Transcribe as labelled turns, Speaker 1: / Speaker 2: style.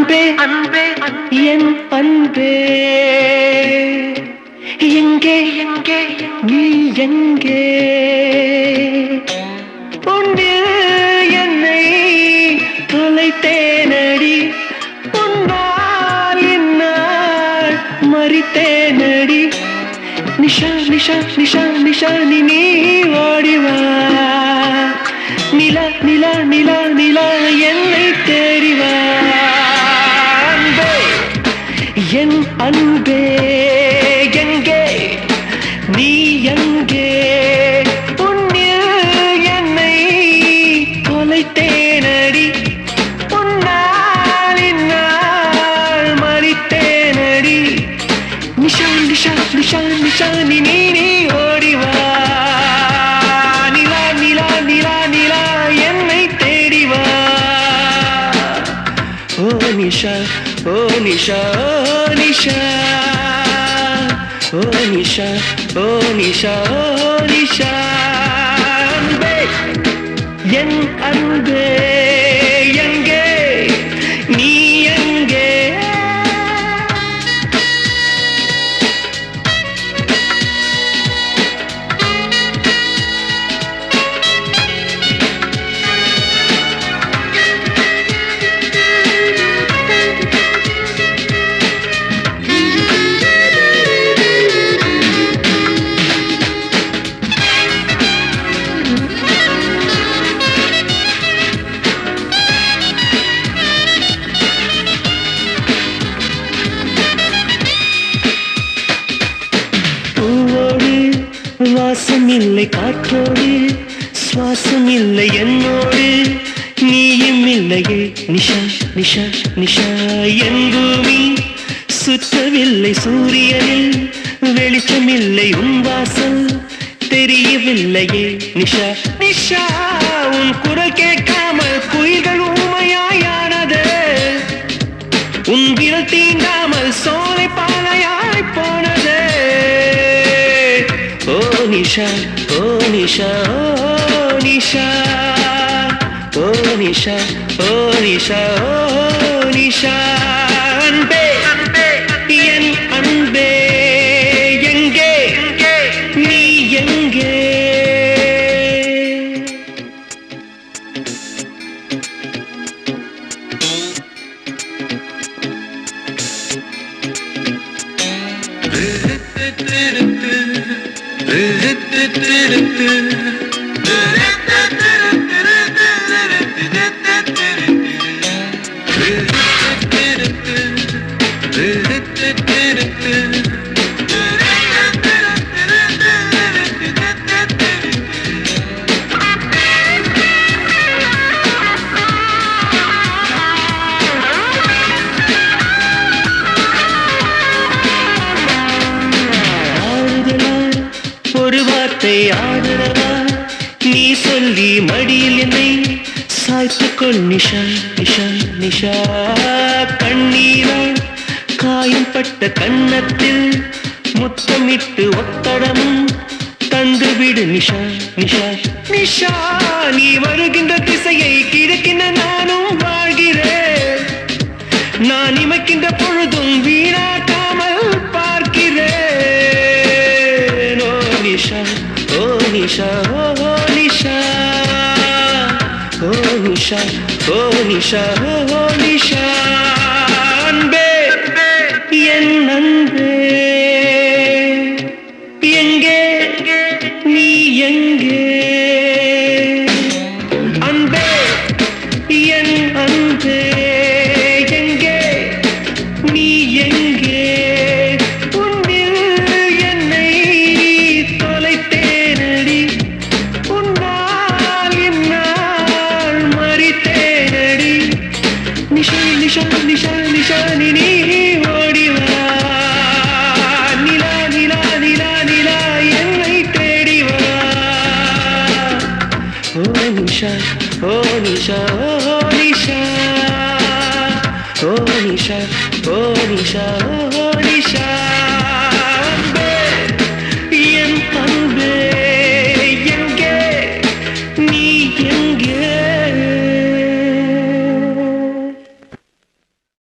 Speaker 1: அன்பே அன்பே என் அன்பே எங்கே எங்கே நீ எங்கே உன்னில் என்னை தொலைத்தேனடி உன்னால் இந்நாள் மறித்தேனடி நிஷா நிஷா நிஷா நிஷா நீ ஓடிவா நிலா நிலா நிலா நிலா என்னை தேடிவா என் அன்பே எங்கே நீ எங்கே உன்னில் என்னை தொலைத்தேனடி உன்னால் இந்நாள் மறித்தேனடி நிஷா நிஷா நிஷா நிஷா நீ ஓடிவா நிலா நிலா நிலா நிலா என்னை தேடிவா ஓ நிஷா ஓ நிஷா ஓ நிஷா ஓ நிஷா ஓ நிஷா ஓ நிஷா அன்பே என் அன்பே எங்கே நீ எங்கே வாசம் இல்லை காற்றோடு சுவாசம் இல்லை என்னோடு நீயும் இல்லையே நிஷா நிஷா நிஷா என் பூமி சுற்றவில்லை சூரியனில் வெளிச்சம் இல்லை உன் வாசல் தெரியவில்லையே நிஷா நிஷா உன் குரல் கேட்காமல் குயில்கள் ஊமையாயானது உன் விரல் தீண்டாமல் சோலை பாலையாய் போனது ஓ நிஷா ஓ நிஷா ஓ நிஷா ஓ நிஷா ஓ நிஷா ஓ நிஷா அன்பே என் அன்பே எங்கே நீ எங்கே ஒரு வார்த்தை ஆதரவா நீ சொல்லி மடியில் என்னை சாய்த்துக்கொள் நிஷா நிஷா நிஷா கண்ணீரால் காயம்பட்ட கன்னத்தில் முத்தமிட்டு ஒத்தடமும் தந்துவிடு நிஷா நிஷா நிஷா நீ வருகின்ற திசையை கிழக்கின நானும் வாழ்கிறேன் நான் இமைக்கின்ற பொழுதும் வீணாக்காமல் பார்க்கிறேன் நிஷா ஓ நிஷா ஓ நிஷா ஓ நிஷா ஓ நிஷா ஓ நிஷா